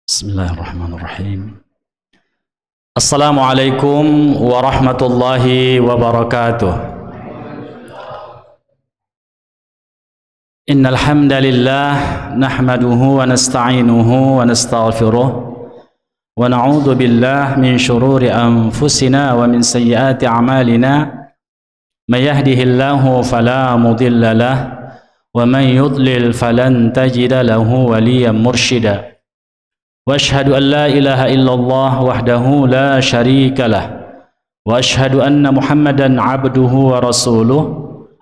Bismillahirrahmanirrahim. Assalamualaikum warahmatullahi wabarakatuh. Innal hamdalillah nahmaduhu wa nasta'inuhu wa nastaghfiruh wa na'udzu billahi min shururi anfusina wa min sayyiati a'malina. May yahdihillahu fala mudilla lahu wa man yudlil falan tajida lahu waliyyan mursyida. وأشهد أن لا إله إلا الله وحده لا شريك له وأشهد أن محمدا عبده ورسوله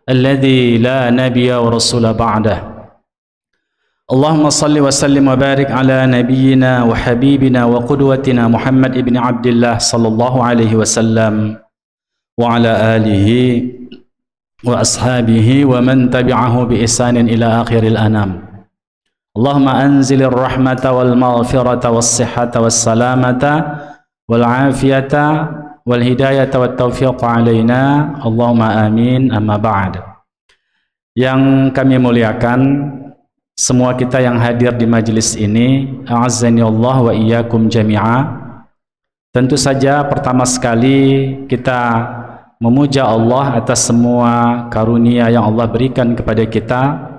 الذي لا نبي ورسول بعده اللهم صل وسلم وبارك على نبينا وحبيبنا وقدوتنا محمد بن عبد الله صلى الله عليه وسلم وعلى آله وأصحابه ومن تبعه بإحسان إلى آخر الأنام اللهم أنزل الرحمة والمغفرة والصحة والسلامة والعافية والهداية والتوفيق علينا اللهم آمين أما بعد. Yang kami muliakan semua kita yang hadir di majelis ini, a'azzani Allah wa iyyakum jami'a. Tentu saja pertama sekali kita memuja Allah atas semua karunia yang Allah berikan kepada kita.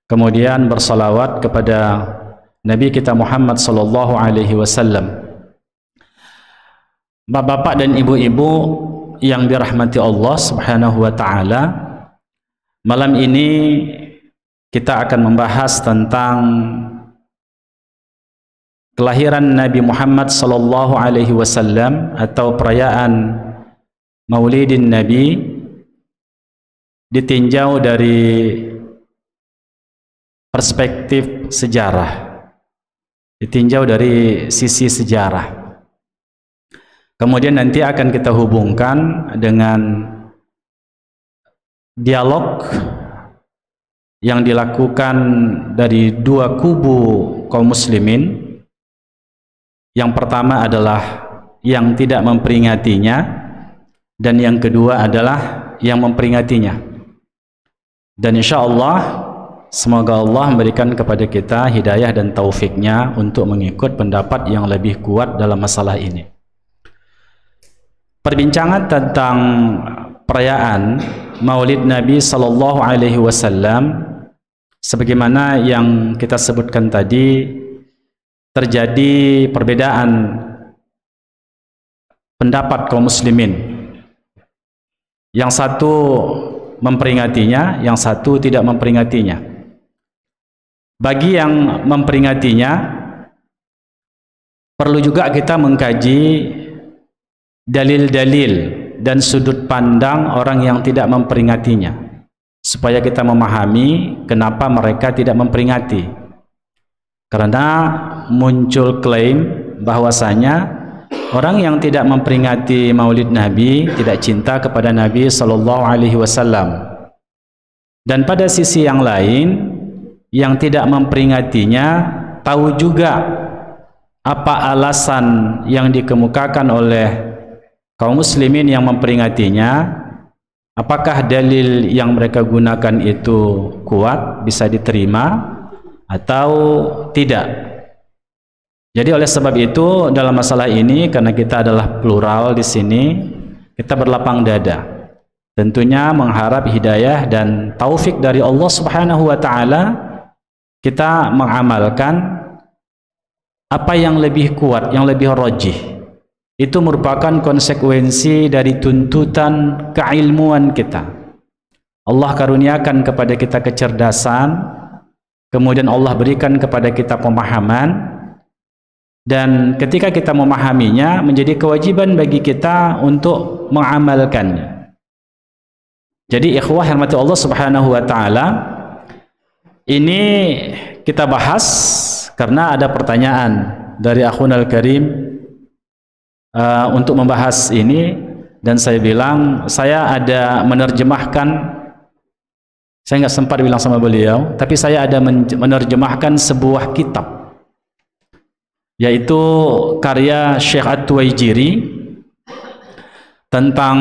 Kemudian bersalawat kepada Nabi kita Muhammad sallallahu alaihi wasallam. Bapak-bapak dan ibu-ibu yang dirahmati Allah Subhanahu wa taala, malam ini kita akan membahas tentang kelahiran Nabi Muhammad sallallahu alaihi wasallam atau perayaan Maulidin Nabi ditinjau dari perspektif sejarah, ditinjau dari sisi sejarah. Kemudian nanti akan kita hubungkan dengan dialog yang dilakukan dari dua kubu kaum muslimin. Yang pertama adalah yang tidak memperingatinya, dan yang kedua adalah yang memperingatinya. Dan insya Allah semoga Allah memberikan kepada kita hidayah dan taufiknya untuk mengikut pendapat yang lebih kuat dalam masalah ini. Perbincangan tentang perayaan Maulid Nabi Sallallahu Alaihi Wasallam, sebagaimana yang kita sebutkan tadi, terjadi perbedaan pendapat kaum muslimin. Yang satu memperingatinya, yang satu tidak memperingatinya. Bagi yang memperingatinya, perlu juga kita mengkaji dalil-dalil dan sudut pandang orang yang tidak memperingatinya, supaya kita memahami kenapa mereka tidak memperingati. Karena muncul klaim bahwasanya orang yang tidak memperingati Maulid Nabi tidak cinta kepada Nabi Sallallahu Alaihi Wasallam. Dan pada sisi yang lain, yang tidak memperingatinya tahu juga apa alasan yang dikemukakan oleh kaum muslimin yang memperingatinya, apakah dalil yang mereka gunakan itu kuat, bisa diterima atau tidak. Jadi oleh sebab itu dalam masalah ini, karena kita adalah plural di sini, kita berlapang dada, tentunya mengharap hidayah dan taufik dari Allah Subhanahu wa taala. Kita mengamalkan apa yang lebih kuat, yang lebih rajih. Itu merupakan konsekuensi dari tuntutan keilmuan kita. Allah karuniakan kepada kita kecerdasan, kemudian Allah berikan kepada kita pemahaman, dan ketika kita memahaminya, menjadi kewajiban bagi kita untuk mengamalkannya. Jadi ikhwah rahmati Allah Subhanahu wa taala, ini kita bahas karena ada pertanyaan dari akhunal karim untuk membahas ini, dan saya bilang saya ada menerjemahkan, saya nggak sempat bilang sama beliau, tapi saya ada menerjemahkan sebuah kitab, yaitu karya Syekh At-Tuwaijiri tentang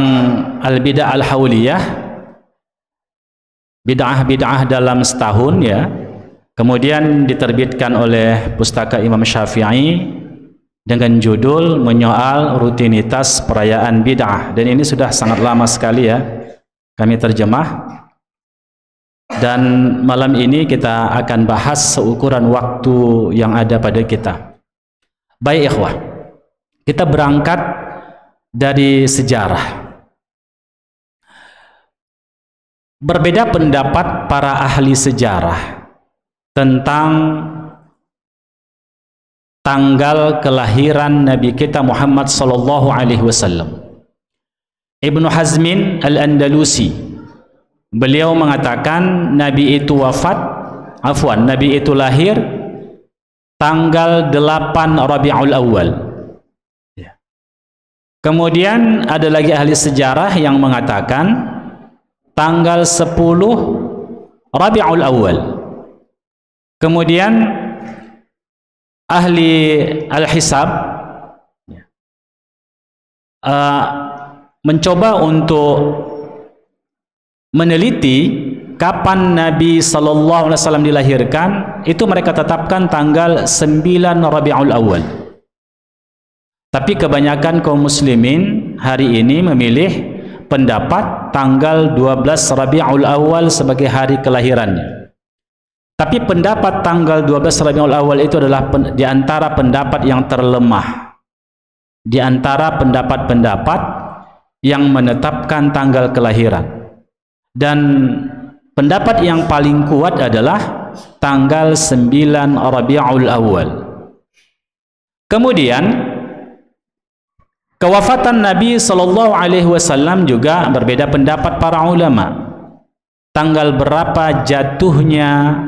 Al-Bid'ah Al-Hauliyah, bid'ah-bid'ah dalam setahun, ya, Kemudian diterbitkan oleh Pustaka Imam Syafi'i dengan judul Menyoal Rutinitas Perayaan Bid'ah, dan ini sudah sangat lama sekali ya kami terjemah, dan malam ini kita akan bahas seukuran waktu yang ada pada kita. Baik ikhwah, kita berangkat dari sejarah. Berbeda pendapat para ahli sejarah tentang tanggal kelahiran Nabi kita Muhammad sallallahu alaihi wasallam. Ibnu Hazmin Al-Andalusi, beliau mengatakan Nabi itu Nabi itu lahir tanggal 8 Rabiul Awal. Kemudian ada lagi ahli sejarah yang mengatakan tanggal 10 Rabiul Awal. Kemudian ahli al-hisab mencoba untuk meneliti kapan Nabi sallallahu alaihi wasallam dilahirkan. Itu mereka tetapkan tanggal 9 Rabiul Awal. Tapi kebanyakan kaum muslimin hari ini memilih pendapat tanggal 12 Rabiul Awal sebagai hari kelahirannya. Tapi pendapat tanggal 12 Rabiul Awal itu adalah di antara pendapat yang terlemah, di antara pendapat-pendapat yang menetapkan tanggal kelahiran. Dan pendapat yang paling kuat adalah tanggal 9 Rabiul Awal. Kemudian kewafatan Nabi sallallahu alaihi wasallam juga berbeda pendapat para ulama. Tanggal berapa jatuhnya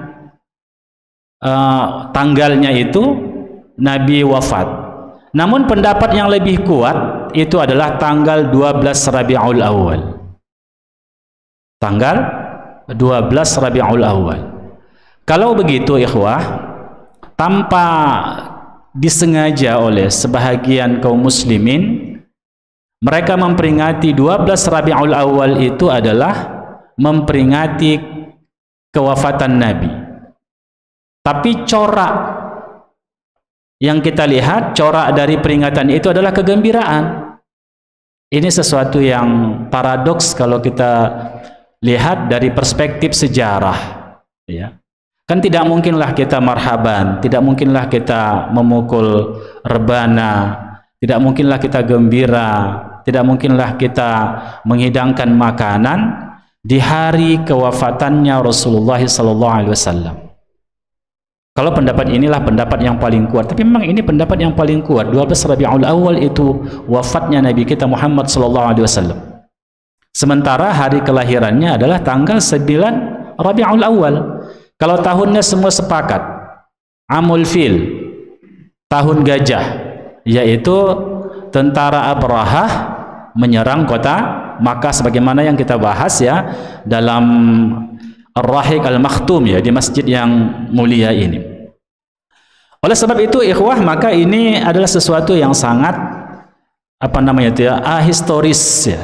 tanggalnya itu Nabi wafat. Namun pendapat yang lebih kuat itu adalah tanggal 12 Rabiul Awal. Tanggal 12 Rabiul Awal. Kalau begitu ikhwah, tanpa disengaja oleh sebahagian kaum muslimin, mereka memperingati 12 Rabiul Awal itu adalah memperingati kewafatan Nabi. Tapi corak yang kita lihat, corak dari peringatan itu adalah kegembiraan. Ini sesuatu yang paradoks kalau kita lihat dari perspektif sejarah, ya. Kan tidak mungkinlah kita marhaban, tidak mungkinlah kita memukul rebana, tidak mungkinlah kita gembira, tidak mungkinlah kita menghidangkan makanan di hari kewafatannya Rasulullah SAW. Kalau pendapat inilah pendapat yang paling kuat, tapi memang ini pendapat yang paling kuat. 12 Rabiul Awal itu wafatnya Nabi kita Muhammad SAW. Sementara hari kelahirannya adalah tanggal 9 Rabiul Awal. Kalau tahunnya semua sepakat, Amul Fil, tahun gajah, yaitu tentara Abrahah menyerang kota Makkah sebagaimana yang kita bahas ya dalam Ar-Rahiq Al-Makhtum ya, di masjid yang mulia ini. Oleh sebab itu ikhwah, maka ini adalah sesuatu yang sangat ahistoris ya.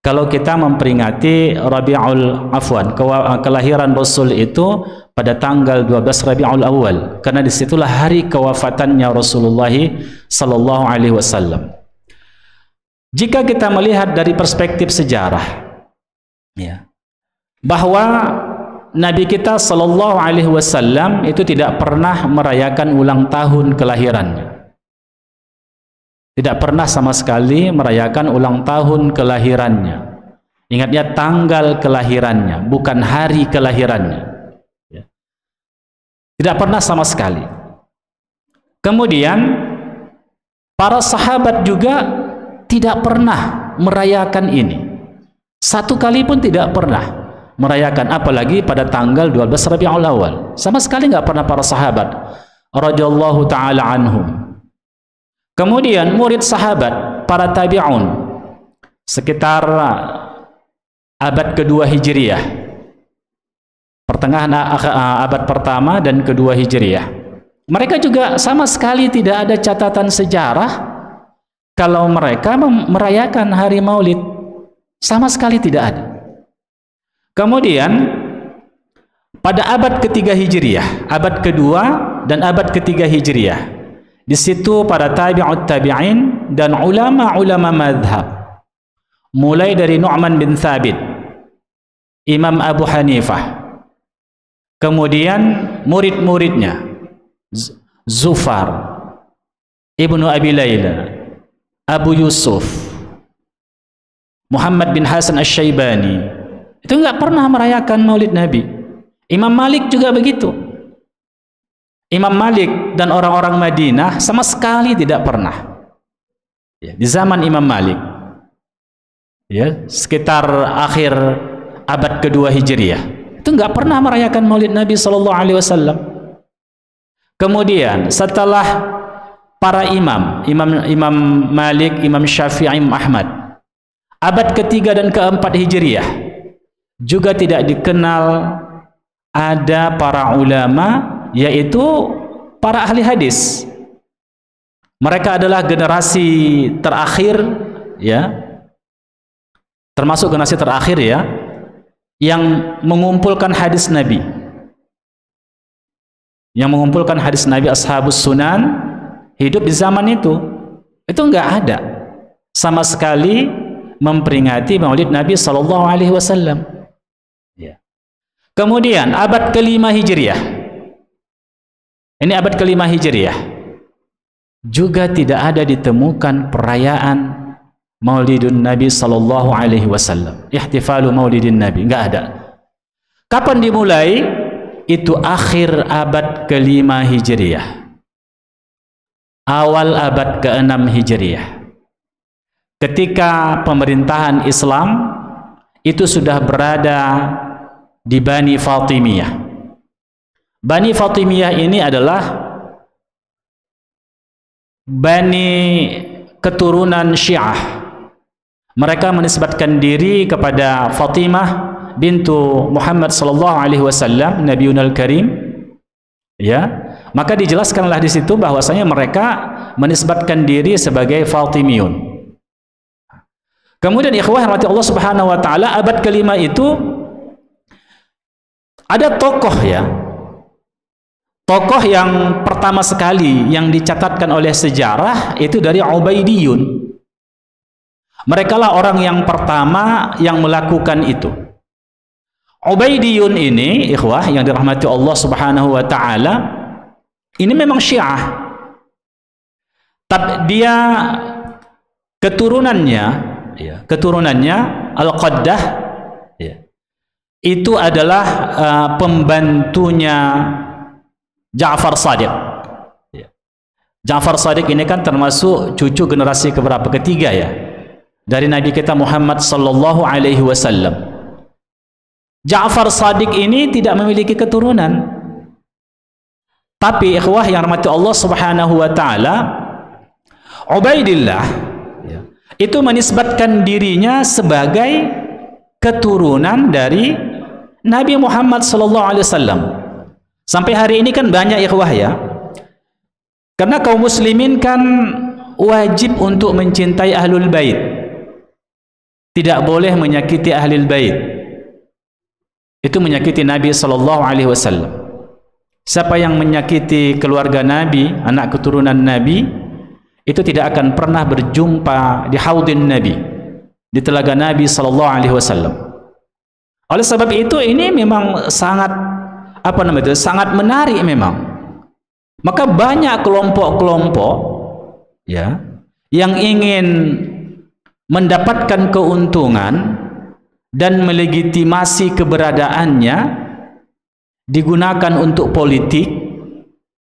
Kalau kita memperingati kelahiran Rasul itu pada tanggal 12 Rabiul Awal, karena disitulah hari kewafatannya Rasulullah sallallahu alaihi wasallam. Jika kita melihat dari perspektif sejarah ya, bahwa Nabi kita sallallahu alaihi wasallam itu tidak pernah merayakan ulang tahun kelahirannya. Tidak pernah sama sekali merayakan ulang tahun kelahirannya. Ingatnya tanggal kelahirannya, bukan hari kelahirannya. Tidak pernah sama sekali. Kemudian para sahabat juga tidak pernah merayakan ini. Satu kali pun tidak pernah merayakan, apalagi pada tanggal 12 Rabiul Awal. Sama sekali nggak pernah para sahabat radhiyallahu taala anhum. Kemudian murid sahabat, para tabi'un, sekitar abad kedua Hijriyah, pertengahan abad pertama dan kedua Hijriyah, mereka juga sama sekali tidak ada catatan sejarah kalau mereka merayakan hari Maulid. Sama sekali tidak ada. Kemudian pada abad ketiga Hijriah, abad kedua dan abad ketiga Hijriah. Di situ para tabi'ut tabi'in dan ulama-ulama madhab, mulai dari Nu'man bin Thabit, Imam Abu Hanifah, kemudian murid-muridnya Zufar, Ibnu Abi Layla, Abu Yusuf, Muhammad bin Hasan Asy-Syaibani, itu nggak pernah merayakan Maulid Nabi. Imam Malik juga begitu. Imam Malik dan orang-orang Madinah sama sekali tidak pernah. Ya, di zaman Imam Malik, ya, sekitar akhir abad kedua Hijriah, itu nggak pernah merayakan Maulid Nabi Sallallahu Alaihi Wasallam. Kemudian setelah para Imam Malik, Imam Syafi'i, Imam Ahmad, abad ketiga dan keempat Hijriah juga tidak dikenal ada para ulama, yaitu para ahli hadis. Mereka adalah generasi terakhir, ya, termasuk generasi terakhir, ya, yang mengumpulkan hadis Nabi, ashabus sunan hidup di zaman itu nggak ada sama sekali memperingati Maulid Nabi Sallallahu Alaihi Wasallam. Ya. Kemudian abad kelima Hijriah, ini abad kelima Hijriah, juga tidak ada ditemukan perayaan Maulidun Nabi Sallallahu Alaihi Wasallam, ihtifalu Maulidin Nabi, nggak ada. Kapan dimulai? Itu akhir abad kelima Hijriah, awal abad ke-6 Hijriah, ketika pemerintahan Islam itu sudah berada di Bani Fatimiyah. Bani Fatimiyah ini adalah Bani keturunan Syiah. Mereka menisbatkan diri kepada Fatimah bintu Muhammad sallallahu alaihi wasallam, Nabiunal Karim. Ya, maka dijelaskanlah di situ bahwasanya mereka menisbatkan diri sebagai Fatimiyun. Kemudian ikhwah rahmati Allah Subhanahu wa taala, abad kelima itu ada tokoh, ya, tokoh yang pertama sekali yang dicatatkan oleh sejarah itu dari Ubaidiyun. Mereka lah orang yang pertama yang melakukan itu. Ubaidiyun ini, ikhwah yang dirahmati Allah Subhanahu wa taala, ini memang Syiah. Tapi dia keturunannya, ya, keturunannya Al-Qaddah, ya, itu adalah pembantunya Ja'far Shadiq. Ya. Ja'far Shadiq ini kan termasuk cucu generasi keberapa? Ketiga, ya, dari Nabi kita Muhammad sallallahu alaihi wasallam. Ja'far Shadiq ini tidak memiliki keturunan. Tapi ikhwah yang rahmati Allah Subhanahu wa taala, Ubaidillah, ya, itu menisbatkan dirinya sebagai keturunan dari Nabi Muhammad sallallahu alaihi wasallam. Sampai hari ini kan banyak ikhwah, ya. Karena kaum muslimin kan wajib untuk mencintai ahlul bait. Tidak boleh menyakiti ahlul bait. Itu menyakiti Nabi sallallahu alaihi wasallam. Siapa yang menyakiti keluarga Nabi, anak keturunan Nabi, itu tidak akan pernah berjumpa di haudin Nabi, di telaga Nabi sallallahu alaihi wasallam. Oleh sebab itu ini memang sangat sangat menarik memang. Maka banyak kelompok-kelompok, ya, yang ingin mendapatkan keuntungan dan melegitimasi keberadaannya, digunakan untuk politik,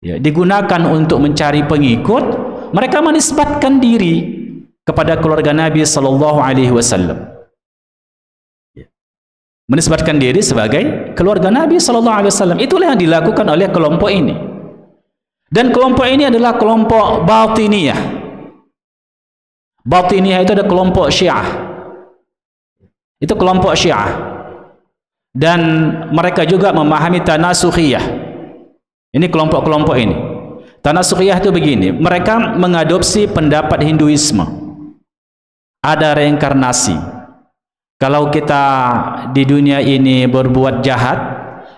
ya, digunakan untuk mencari pengikut. Mereka menisbatkan diri kepada keluarga Nabi sallallahu alaihi wasallam, menisbatkan diri sebagai keluarga Nabi sallallahu alaihi wasallam. Itulah yang dilakukan oleh kelompok ini. Dan kelompok ini adalah kelompok Batiniyah. Batiniyah itu ada kelompok Syiah. Itu kelompok Syiah. Dan mereka juga memahami Tanasukhiyah. Ini kelompok-kelompok ini. Tanasukhiyah itu begini, mereka mengadopsi pendapat Hinduisme. Ada reinkarnasi. Kalau kita di dunia ini berbuat jahat,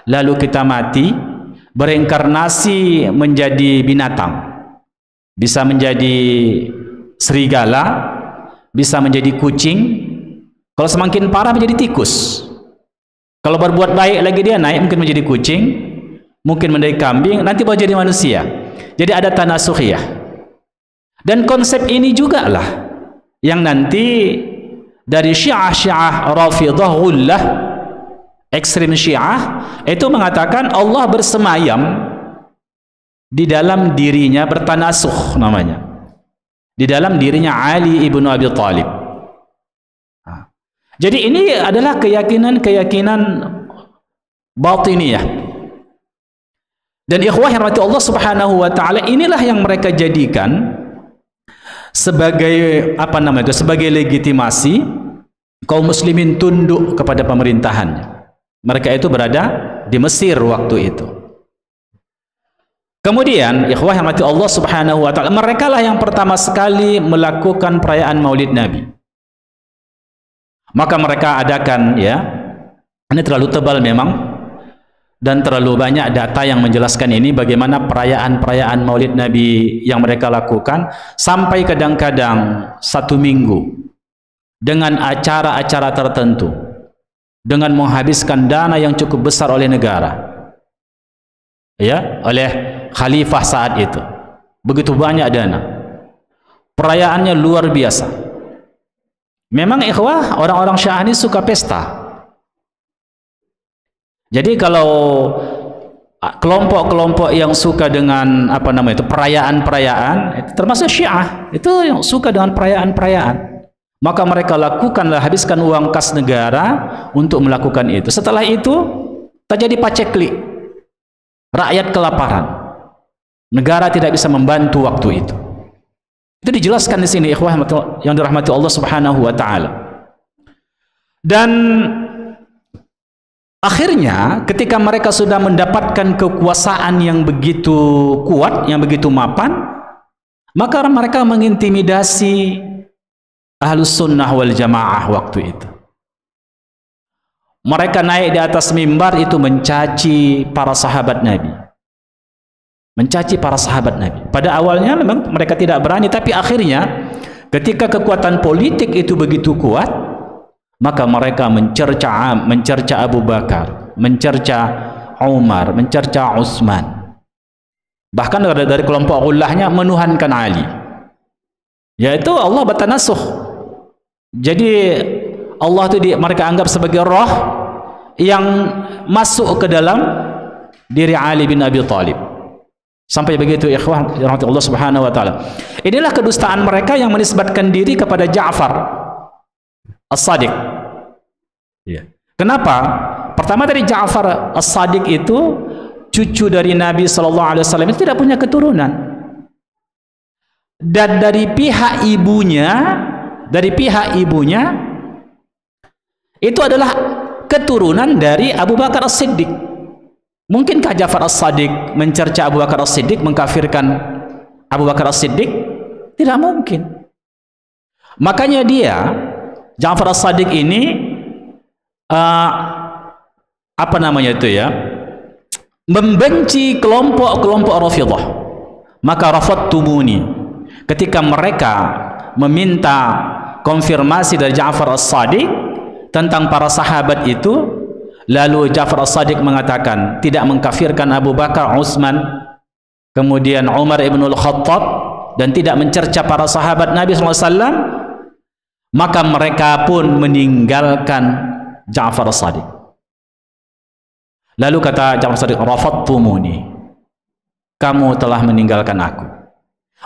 lalu kita mati, bereinkarnasi menjadi binatang, bisa menjadi serigala, bisa menjadi kucing, kalau semakin parah menjadi tikus. Kalau berbuat baik lagi dia naik mungkin menjadi kucing, mungkin menjadi kambing, nanti baru jadi manusia. Jadi ada tanasukhiyah. Dan konsep ini juga lah yang nanti dari Syiah Rafidhah Ghullah, ekstrem Syiah, itu mengatakan Allah bersemayam di dalam dirinya, bertanasuh namanya, di dalam dirinya Ali ibnu Abi Thalib. Jadi ini adalah keyakinan-keyakinan batiniyah. Dan ikhwah yang rahmati Allah Subhanahu wa taala, inilah yang mereka jadikan sebagai apa namanya itu, sebagai legitimasi kaum muslimin tunduk kepada pemerintahannya. Mereka itu berada di Mesir waktu itu. Kemudian ikhwah yang rahmati Allah Subhanahu wa taala, mereka lah yang pertama sekali melakukan perayaan Maulid Nabi. Maka mereka adakan, ya, ini terlalu tebal memang dan terlalu banyak data yang menjelaskan ini, bagaimana perayaan-perayaan Maulid Nabi yang mereka lakukan, sampai kadang-kadang 1 minggu dengan acara-acara tertentu, dengan menghabiskan dana yang cukup besar oleh negara, ya, oleh khalifah saat itu. Begitu banyak dana, perayaannya luar biasa. Memang ikhwah, orang-orang Syiah ini suka pesta. Jadi kalau kelompok-kelompok yang suka dengan apa namanya itu, perayaan-perayaan, termasuk Syiah itu yang suka dengan perayaan-perayaan, maka mereka lakukanlah, habiskan uang kas negara untuk melakukan itu. Setelah itu terjadi paceklik, rakyat kelaparan, negara tidak bisa membantu waktu itu. Itu dijelaskan di sini ikhwah yang dirahmati Allah Subhanahu wa taala. Dan akhirnya ketika mereka sudah mendapatkan kekuasaan yang begitu kuat, yang begitu mapan, maka mereka mengintimidasi Ahlus Sunnah wal Jamaah waktu itu. Mereka naik di atas mimbar itu mencaci para sahabat Nabi. Mencaci para sahabat Nabi. Pada awalnya memang mereka tidak berani, tapi akhirnya ketika kekuatan politik itu begitu kuat, maka mereka mencerca Abu Bakar, mencerca Umar, mencerca Utsman. Bahkan dari kelompok Ghullahnya menuhankan Ali. Yaitu Allah bertanasuh. Jadi Allah itu mereka anggap sebagai roh yang masuk ke dalam diri Ali bin Abi Thalib. Sampai begitu ikhwah rahmati Allah Subhanahu wa taala. Inilah kedustaan mereka yang menisbatkan diri kepada Ja'far As-Sadiq. Ya. Kenapa? Pertama, dari Ja'far As-Sadiq itu cucu dari Nabi sallallahu alaihi wasallam, itu tidak punya keturunan. Dan dari pihak ibunya itu adalah keturunan dari Abu Bakar As-Siddiq. Mungkinkah Ja'far As-Sadiq mencerca Abu Bakar As-Siddiq, mengkafirkan Abu Bakar As-Siddiq? Tidak mungkin. Makanya Ja'far As-Sadiq ini apa namanya itu, ya, membenci kelompok-kelompok Rafidhah. Maka rafadtumuni, ketika mereka meminta konfirmasi dari Ja'far As-Sadiq tentang para sahabat itu, lalu Ja'far As-Sadiq mengatakan tidak mengkafirkan Abu Bakar, Utsman, kemudian Umar ibn al-Khattab, dan tidak mencerca para sahabat Nabi SAW, maka mereka pun meninggalkan Ja'far As-Sadiq. Lalu kata Ja'far As-Sadiq, rafadtumuni, kamu telah meninggalkan aku.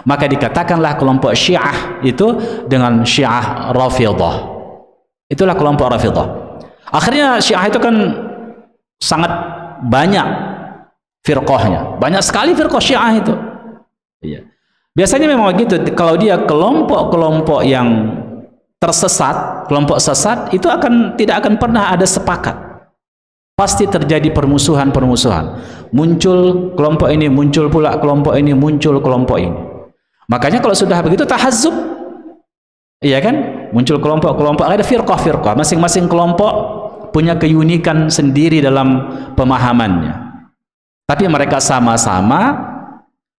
Maka dikatakanlah kelompok Syiah itu dengan Syiah Rafidhah. Itulah kelompok Rafidhah. Akhirnya Syiah itu kan sangat banyak firqahnya, banyak sekali firqah Syiah itu. Iya. Biasanya memang begitu, kalau dia kelompok-kelompok yang tersesat, kelompok sesat, itu tidak akan pernah ada sepakat. Pasti terjadi permusuhan-permusuhan. Muncul kelompok ini, muncul pula kelompok ini, muncul kelompok ini. Makanya kalau sudah begitu tahazzub, iya kan? Muncul kelompok-kelompok, ada firqah-firqah, masing-masing kelompok punya keunikan sendiri dalam pemahamannya. Tapi mereka sama-sama,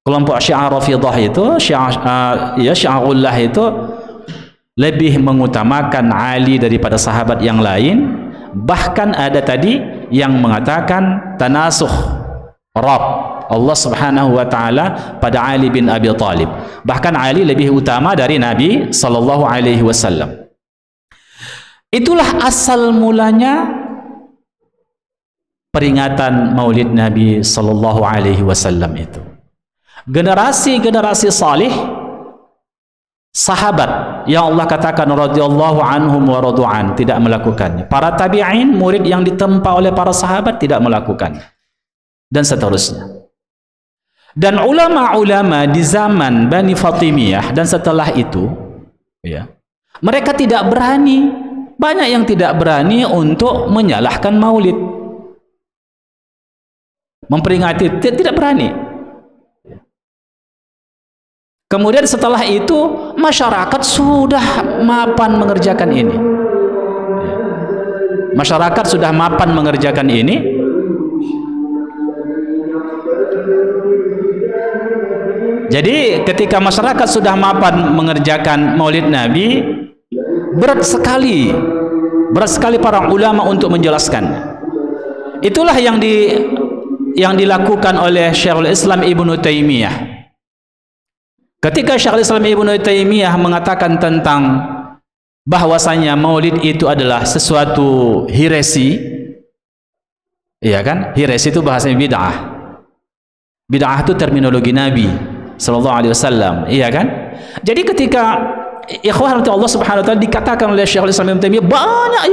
kelompok Syiah Rafidhah itu, Syiahullah itu lebih mengutamakan Ali daripada sahabat yang lain. Bahkan ada tadi yang mengatakan tanasuh Rabb Allah Subhanahu wa taala pada Ali bin Abi Thalib. Bahkan Ali lebih utama dari Nabi sallallahu alaihi wasallam. Itulah asal mulanya peringatan Maulid Nabi sallallahu alaihi wasallam itu. Generasi-generasi salih, sahabat yang Allah katakan radhiyallahu anhum wa radu'an tidak melakukannya. Para tabi'in, murid yang ditempa oleh para sahabat tidak melakukannya. Dan seterusnya. Dan ulama-ulama di zaman Bani Fatimiyah dan setelah itu, ya, mereka tidak berani, banyak yang tidak berani untuk menyalahkan Maulid, memperingati, tidak berani. Kemudian setelah itu masyarakat sudah mapan mengerjakan ini. Masyarakat sudah mapan mengerjakan ini. Jadi ketika masyarakat sudah mapan mengerjakan Maulid Nabi, berat sekali para ulama untuk menjelaskan. Itulah yang dilakukan oleh Syekhul Islam Ibnu Taimiyah. Ketika Syekhul Islam Ibnu Taimiyah mengatakan tentang bahwasanya Maulid itu adalah sesuatu heresi, iya kan? Heresi itu bahasanya bid'ah. Bid'ah itu terminologi Nabi sallallahu alaihi wasallam, iya kan? Jadi ketika ikhwan Allah Subhanahu wa taala dikatakan oleh Syekhul Islam Ibnu Taimiyah, banyak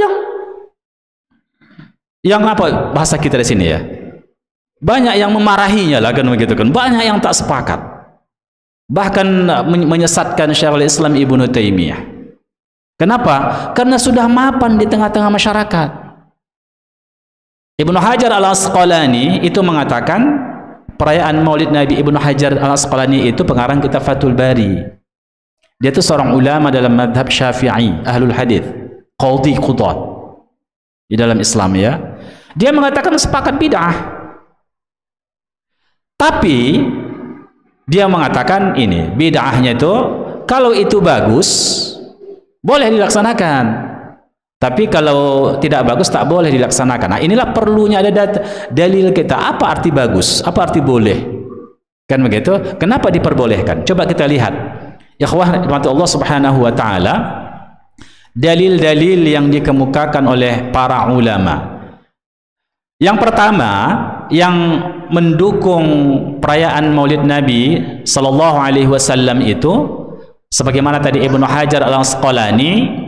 yang apa bahasa kita di sini ya? Banyak yang memarahinya lah kan begitu kan. Banyak yang tak sepakat. Bahkan menyesatkan Syekhul Islam Ibnu Taimiyah. Kenapa? Karena sudah mapan di tengah-tengah masyarakat. Ibnu Hajar Al-Asqalani itu mengatakan perayaan Maulid Nabi. Ibnu Hajar Al-Asqalani itu pengarang kitab Fathul Bari. Dia itu seorang ulama dalam madhab Syafi'i, ahlul hadith, qadhi qudat di dalam Islam ya. Dia mengatakan sepakat bid'ah. Tapi dia mengatakan ini, bid'ahnya itu kalau itu bagus boleh dilaksanakan. Tapi kalau tidak bagus tak boleh dilaksanakan. Nah, inilah perlunya ada dalil kita. Apa arti bagus? Apa arti boleh? Kan begitu? Kenapa diperbolehkan? Coba kita lihat. Ikhwah Allah Subhanahu wa taala, dalil-dalil yang dikemukakan oleh para ulama. Yang pertama, yang mendukung perayaan Maulid Nabi sallallahu alaihi wasallam itu sebagaimana tadi Ibnu Hajar Al-Asqalani,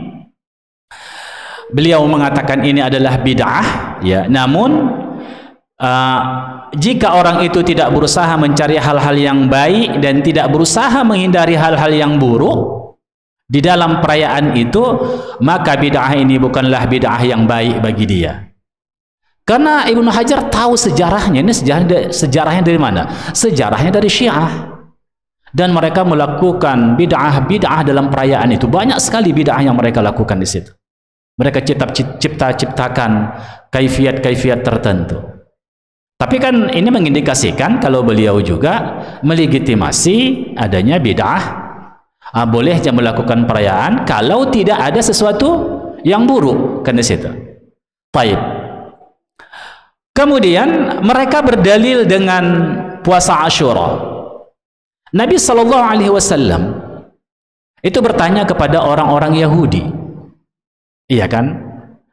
beliau mengatakan ini adalah bid'ah ya. Namun jika orang itu tidak berusaha mencari hal-hal yang baik dan tidak berusaha menghindari hal-hal yang buruk di dalam perayaan itu, maka bid'ah ini bukanlah bid'ah yang baik bagi dia. Karena Ibnu Hajar tahu sejarahnya. Ini sejarahnya dari mana? Sejarahnya dari Syiah. Dan mereka melakukan bid'ah dalam perayaan itu. Banyak sekali bid'ah yang mereka lakukan di situ. Mereka ciptakan kaifiat-kaifiat tertentu. Tapi kan ini mengindikasikan kalau beliau juga melegitimasi adanya bid'ah. Boleh saja melakukan perayaan kalau tidak ada sesuatu yang buruk kan di situ. Baik. Kemudian mereka berdalil dengan puasa Asyura. Nabi sallallahu alaihi wasallam itu bertanya kepada orang-orang Yahudi. Iya kan?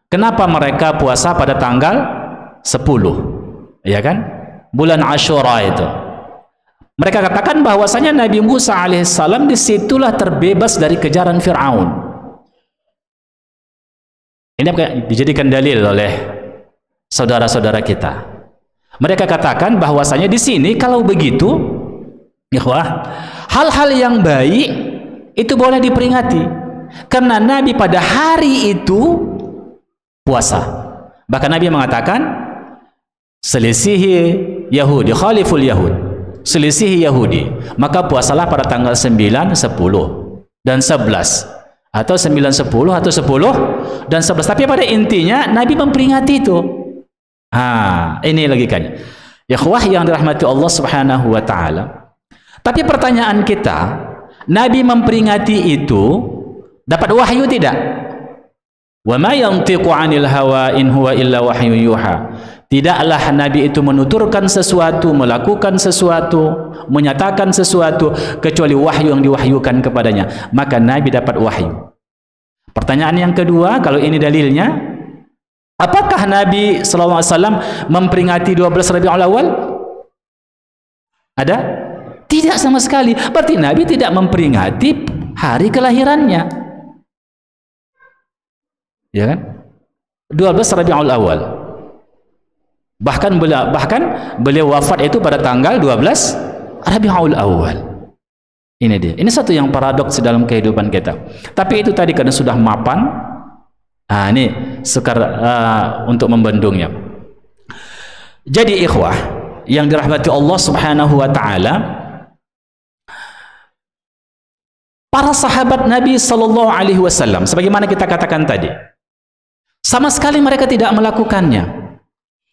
Kenapa mereka puasa pada tanggal 10? Iya kan? Bulan Asyura itu. Mereka katakan bahwasanya Nabi Musa alaihissalam disitulah terbebas dari kejaran Fir'aun. Ini dijadikan dalil oleh saudara-saudara kita. Mereka katakan bahwasanya di sini kalau begitu, ikhwah, hal-hal yang baik itu boleh diperingati. Karena Nabi pada hari itu puasa. Bahkan Nabi mengatakan selisihi Yahudi, khaliful Yahud, selisihi Yahudi, maka puasalah pada tanggal 9, 10 dan 11. atau 9, 10 atau 10 dan 11. Tapi pada intinya Nabi memperingati itu. Ini logikanya. Ikhwah yang dirahmati Allah Subhanahu wa taala. Tapi pertanyaan kita, Nabi memperingati itu dapat wahyu tidak? Wa ma yantiqu 'anil hawa in huwa illa wahyun yuha. Tidaklah Nabi itu menuturkan sesuatu, melakukan sesuatu, menyatakan sesuatu kecuali wahyu yang diwahyukan kepadanya. Maka Nabi dapat wahyu. Pertanyaan yang kedua, kalau ini dalilnya, apakah Nabi SAW memperingati 12 Rabiul Awal? Ada? Tidak sama sekali. Berarti Nabi tidak memperingati hari kelahirannya. Ya kan? 12 Rabiul Awal. Bahkan beliau wafat itu pada tanggal 12 Rabiul Awal. Ini dia. Ini satu yang paradoks dalam kehidupan kita. Tapi itu tadi karena sudah mapan. Ini sukar untuk membendungnya. Jadi ikhwah yang dirahmati Allah Subhanahu wa taala, para sahabat Nabi sallallahu alaihi wasallam sebagaimana kita katakan tadi, sama sekali mereka tidak melakukannya.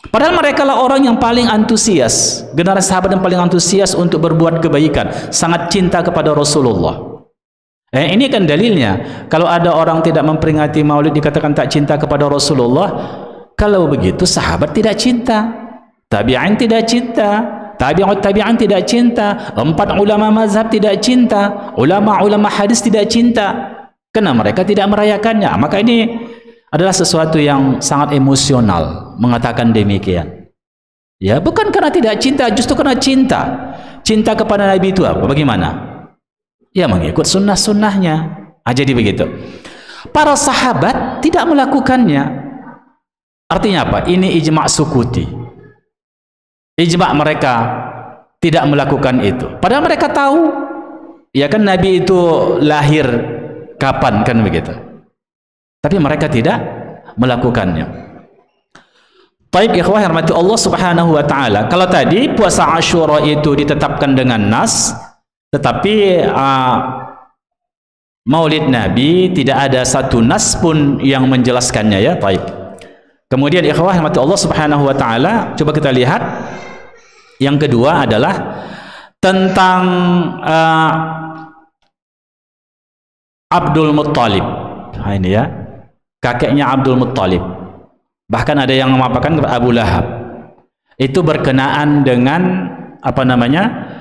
Padahal mereka lah orang yang paling antusias, generasi sahabat yang paling antusias untuk berbuat kebaikan, sangat cinta kepada Rasulullah. Ini kan dalilnya. Kalau ada orang tidak memperingati Maulid dikatakan tak cinta kepada Rasulullah. Kalau begitu sahabat tidak cinta, tabi'in tidak cinta, tabi'ut tabi'in tidak cinta, 4 ulama mazhab tidak cinta, ulama-ulama hadis tidak cinta, karena mereka tidak merayakannya. Maka ini adalah sesuatu yang sangat emosional mengatakan demikian. Ya, bukan karena tidak cinta, justru karena cinta. Cinta kepada Nabi itu apa? Bagaimana? Ya, mengikut sunnah-sunnahnya. Jadi begitu. Para sahabat tidak melakukannya. Artinya apa? Ini ijma' sukuti. Ijma' mereka tidak melakukan itu. Padahal mereka tahu, ya kan, Nabi itu lahir kapan, kan begitu. Tapi mereka tidak melakukannya. Baik ikhwah yang rahmati Allah Subhanahu wa taala, kalau tadi puasa Asyura itu ditetapkan dengan nas, tetapi Maulid Nabi tidak ada satu nas pun yang menjelaskannya, ya. Baik. Kemudian ikhwah yang rahmati Allah Subhanahu wa taala, coba kita lihat yang kedua adalah tentang Abdul Muttalib. Ini ya, kakeknya Abdul Muttalib. Bahkan ada yang memaparkan Abu Lahab. Itu berkenaan dengan apa namanya?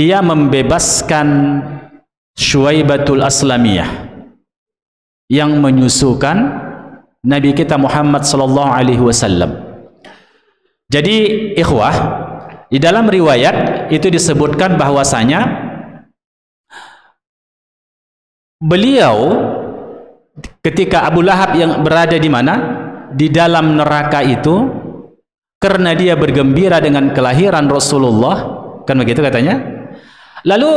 Dia membebaskan Syuaibatul Aslamiyah yang menyusukan Nabi kita Muhammad sallallahu alaihi wasallam. Jadi ikhwah, di dalam riwayat itu disebutkan bahwasanya beliau ketika Abu Lahab yang berada di mana? Di dalam neraka itu, karena dia bergembira dengan kelahiran Rasulullah, kan begitu katanya. Lalu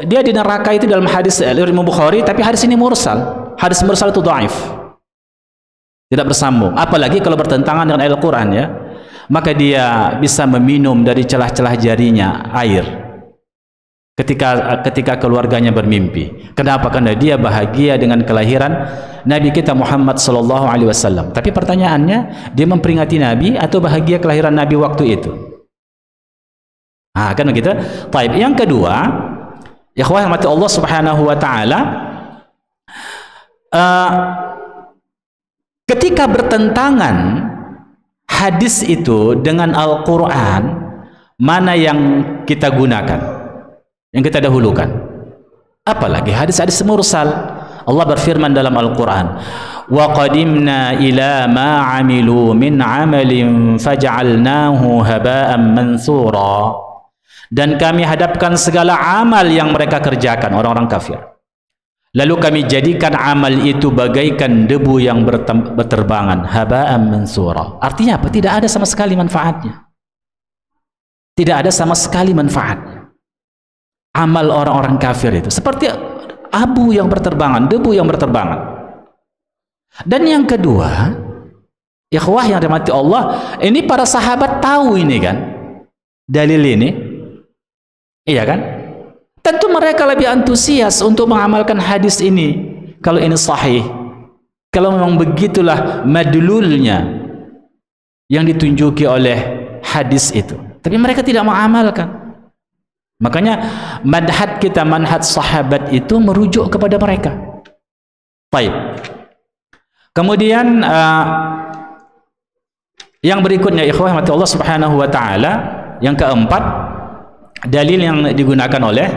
dia di neraka itu dalam hadis Imam Bukhari, tapi hadis ini mursal. Hadis mursal itu dhaif, tidak bersambung. Apalagi kalau bertentangan dengan Al-Quran, ya. Maka dia bisa meminum dari celah-celah jarinya air ketika keluarganya bermimpi. Kenapa? Karena dia bahagia dengan kelahiran Nabi kita Muhammad sallallahu alaihi wasallam. Tapi pertanyaannya, dia memperingati Nabi atau bahagia kelahiran Nabi waktu itu? Kan begitu. Baik, yang kedua, ikhwah yang mati Allah Subhanahu wa taala, ketika bertentangan hadis itu dengan Al-Quran, mana yang kita gunakan? Yang kita dahulukan? Apalagi hadis-hadis mursal. Allah berfirman dalam Al-Quran, wa qadimna ila ma amilu min amalin faj'alnahu haba'an mansura. Dan kami hadapkan segala amal yang mereka kerjakan, orang-orang kafir, lalu kami jadikan amal itu bagaikan debu yang berterbangan, haba'an mansura. Artinya apa? Tidak ada sama sekali manfaatnya. Tidak ada sama sekali manfaatnya amal orang-orang kafir itu, seperti abu yang berterbangan, debu yang berterbangan. Dan yang kedua, ikhwah yang dirahmati Allah, ini para sahabat tahu ini kan, dalil ini, iya kan? Tentu mereka lebih antusias untuk mengamalkan hadis ini kalau ini sahih, kalau memang begitulah madlulnya yang ditunjuki oleh hadis itu, tapi mereka tidak mengamalkan. Makanya manhaj kita, manhaj sahabat itu merujuk kepada mereka. Baik. Kemudian yang berikutnya ikhwah rahmati Allah Subhanahu wa taala, yang keempat, dalil yang digunakan oleh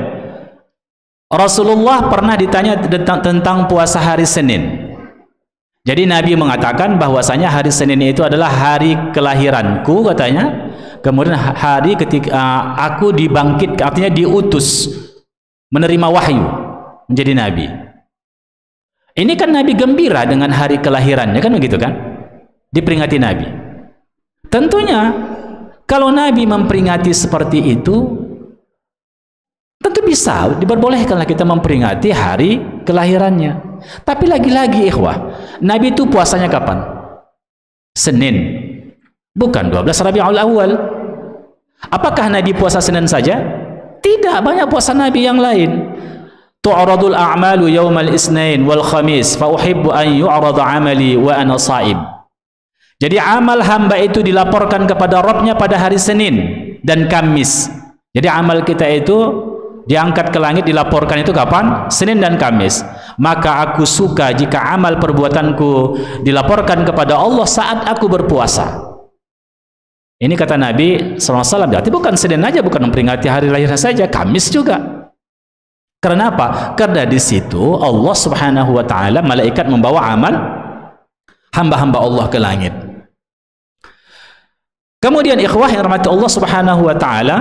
Rasulullah pernah ditanya tentang puasa hari Senin. Jadi Nabi mengatakan bahwasanya hari Senin itu adalah hari kelahiranku katanya. Kemudian hari ketika aku dibangkit, artinya diutus menerima wahyu menjadi nabi. Ini kan Nabi gembira dengan hari kelahirannya, kan begitu kan? Diperingati Nabi. Tentunya kalau Nabi memperingati seperti itu, tentu bisa diperbolehkanlah kita memperingati hari kelahirannya. Tapi lagi-lagi ikhwah, Nabi itu puasanya kapan? Senin, bukan 12 Rabiul Awal. Apakah Nabi puasa Senin saja? Tidak, banyak puasa Nabi yang lain. Tu'radul a'malu yawmal isnain wal khamis fa uhibbu an yu'rada 'amali wa ana sha'im. Jadi amal hamba itu dilaporkan kepada Rabbnya pada hari Senin dan Kamis. Jadi amal kita itu diangkat ke langit, dilaporkan itu kapan? Senin dan Kamis. Maka aku suka jika amal perbuatanku dilaporkan kepada Allah saat aku berpuasa. Ini kata Nabi SAW. Berarti bukan Senin aja, bukan memperingati hari lahirnya saja, Kamis juga. Karena apa? Karena di situ Allah Subhanahu wa taala, malaikat membawa amal hamba-hamba Allah ke langit. Kemudian ikhwah yang rahmati Allah Subhanahu wa taala,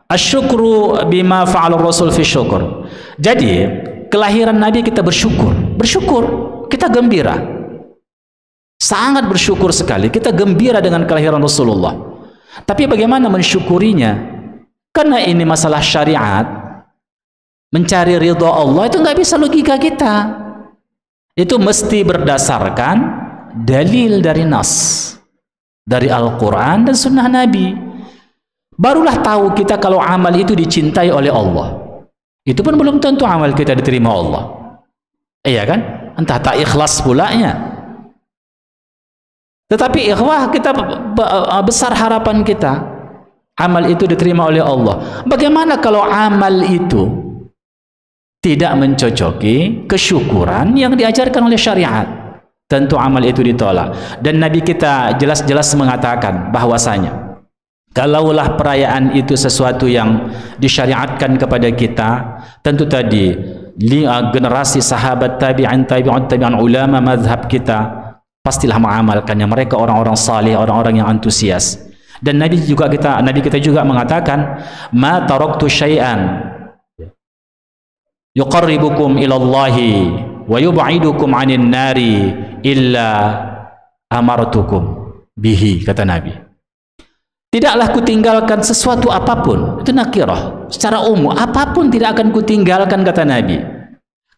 asyukru bima fa'ala Rasul fi syukur. Jadi, kelahiran Nabi kita bersyukur. Bersyukur, kita gembira. Sangat bersyukur sekali. Kita gembira dengan kelahiran Rasulullah. Tapi bagaimana mensyukurinya? Karena ini masalah syariat, mencari ridha Allah itu nggak bisa logika kita. Itu mesti berdasarkan dalil dari nas, dari Al-Quran dan Sunnah Nabi. Barulah tahu kita kalau amal itu dicintai oleh Allah. Itu pun belum tentu amal kita diterima Allah. Iya kan? Entah tak ikhlas pulanya. Tetapi ikhwah, kita besar harapan kita amal itu diterima oleh Allah. Bagaimana kalau amal itu tidak mencocoki kesyukuran yang diajarkan oleh syariat? Tentu amal itu ditolak. Dan Nabi kita jelas-jelas mengatakan bahwasanya kalaulah perayaan itu sesuatu yang disyariatkan kepada kita, tentu tadi generasi sahabat, tabi'in, tabi'an, ulama mazhab kita pastilah mengamalkannya. Mereka orang-orang saleh, orang-orang yang antusias. Dan Nabi kita juga mengatakan, ma taraktu syai'an yuqarribukum ilallahi wa yub'idukum 'anil nari illa amartukum bihi, kata Nabi. Tidaklah kutinggalkan sesuatu apapun, itu nakirah secara umum, apapun tidak akan kutinggalkan, kata Nabi,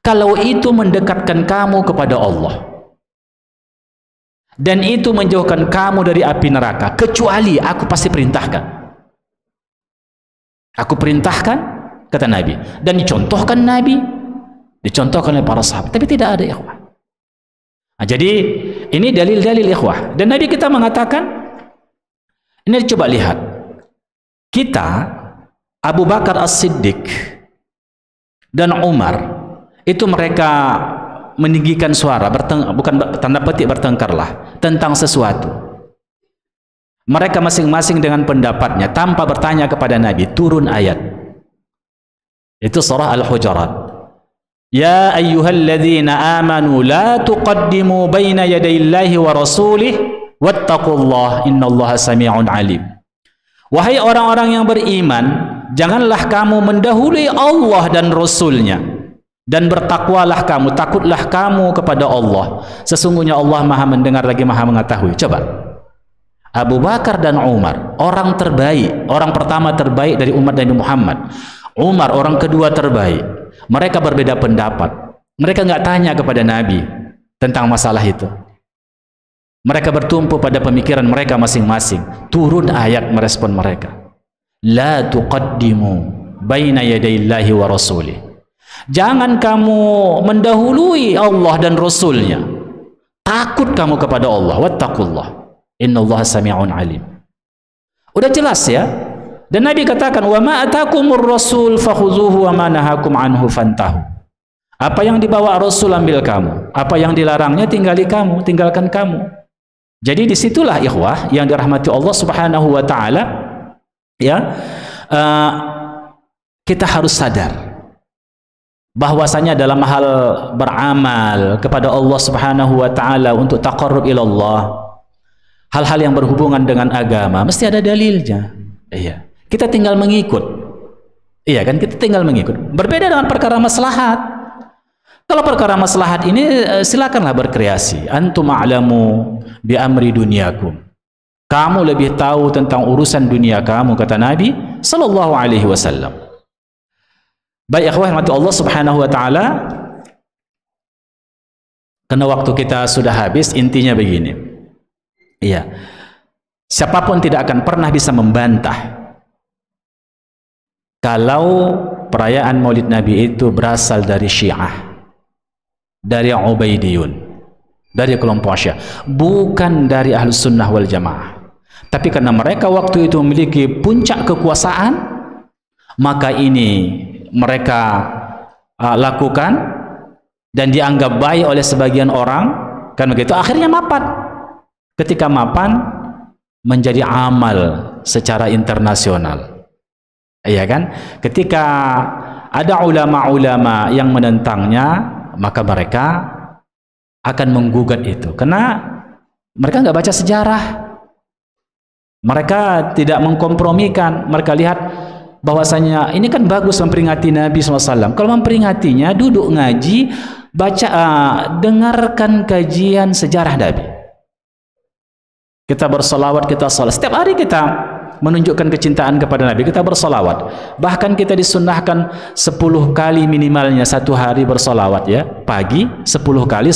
kalau itu mendekatkan kamu kepada Allah dan itu menjauhkan kamu dari api neraka, kecuali aku pasti perintahkan. Aku perintahkan, kata Nabi, dan dicontohkan Nabi, dicontohkan oleh para sahabat, tapi tidak ada ikhwah. Nah, jadi ini dalil-dalil ikhwah. Dan Nabi kita mengatakan, ini coba lihat, kita, Abu Bakar As-Siddiq dan Umar, itu mereka meninggikan suara, bukan tanda petik bertengkarlah tentang sesuatu. Mereka masing-masing dengan pendapatnya tanpa bertanya kepada Nabi. Turun ayat, itu surah Al-Hujurat. Ya ayyuhalladzina amanu la tuqaddimu baina yadayillahi wa rasulih wattaqullah innallaha sami'un alim. Wahai orang-orang yang beriman, janganlah kamu mendahului Allah dan Rasulnya, dan bertakwalah kamu, takutlah kamu kepada Allah. Sesungguhnya Allah Maha mendengar lagi Maha mengetahui. Coba, Abu Bakar dan Umar, orang terbaik, orang pertama terbaik dari umat Nabi Muhammad. Umar orang kedua terbaik. Mereka berbeda pendapat. Mereka nggak tanya kepada Nabi tentang masalah itu. Mereka bertumpu pada pemikiran mereka masing-masing. Turun ayat merespon mereka. La tuqaddimu baina yadayillahi wa rasulih. Jangan kamu mendahului Allah dan Rasulnya. Takut kamu kepada Allah. Wattaqullah. Innallaha sami'un alim. Udah jelas ya. Dan Nabi katakan, wa ma atakumur rasul fakhuzuhu wa ma nahakum anhu fantahu. Apa yang dibawa Rasul ambil kamu. Apa yang dilarangnya tinggalkan kamu. Jadi disitulah ikhwah yang dirahmati Allah Subhanahu wa taala, ya, kita harus sadar bahwasanya dalam hal beramal kepada Allah Subhanahu wa taala untuk taqarrub ila Allah, hal-hal yang berhubungan dengan agama mesti ada dalilnya. Iya, kita tinggal mengikut. Iya kan, kita tinggal mengikut. Berbeda dengan perkara maslahat. Kalau perkara maslahat ini silakanlah berkreasi. Antum a'lamu bi amri dunyakum. Kamu lebih tahu tentang urusan dunia kamu, kata Nabi sallallahu alaihi wasallam. Baik ikhwah rahmati Allah Subhanahu wa taala, karena waktu kita sudah habis, intinya begini. Iya. Siapapun tidak akan pernah bisa membantah kalau perayaan Maulid Nabi itu berasal dari Syiah, dari Ubaidiyun, dari kelompok Syiah, bukan dari Ahlus Sunnah wal Jamaah. Tapi karena mereka waktu itu memiliki puncak kekuasaan, maka ini mereka lakukan dan dianggap baik oleh sebagian orang, kan begitu, akhirnya mapan. Ketika mapan menjadi amal secara internasional, iya kan? Ketika ada ulama-ulama yang menentangnya, maka mereka akan menggugat itu, karena mereka nggak baca sejarah, mereka tidak mengkompromikan, mereka lihat bahwasanya ini kan bagus memperingati Nabi SAW. Kalau memperingatinya, duduk ngaji, baca, dengarkan kajian sejarah Nabi. Kita bersolawat, kita salat. Setiap hari kita menunjukkan kecintaan kepada Nabi, kita bersolawat. Bahkan kita disunnahkan 10 kali minimalnya satu hari bersolawat, ya. Pagi 10 kali,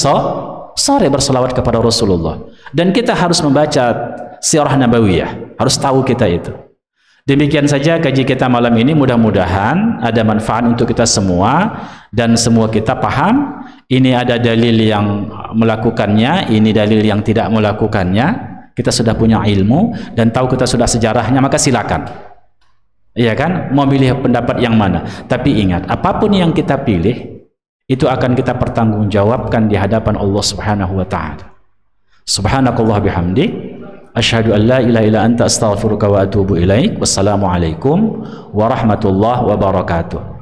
sore bersolawat kepada Rasulullah. Dan kita harus membaca sirah nabawiyah, harus tahu kita itu. Demikian saja kaji kita malam ini, mudah-mudahan ada manfaat untuk kita semua dan semua kita paham. Ini ada dalil yang melakukannya, ini dalil yang tidak melakukannya. Kita sudah punya ilmu dan tahu kita sudah sejarahnya, maka silakan. Iya kan? Mau pilih pendapat yang mana? Tapi ingat, apapun yang kita pilih itu akan kita pertanggungjawabkan di hadapan Allah Subhanahu wa taala. Subhanakallah bihamdik, asyhadu an la ilaha illa anta astaghfiruka wa atubu ilaik. Wassalamualaikum warahmatullahi wabarakatuh.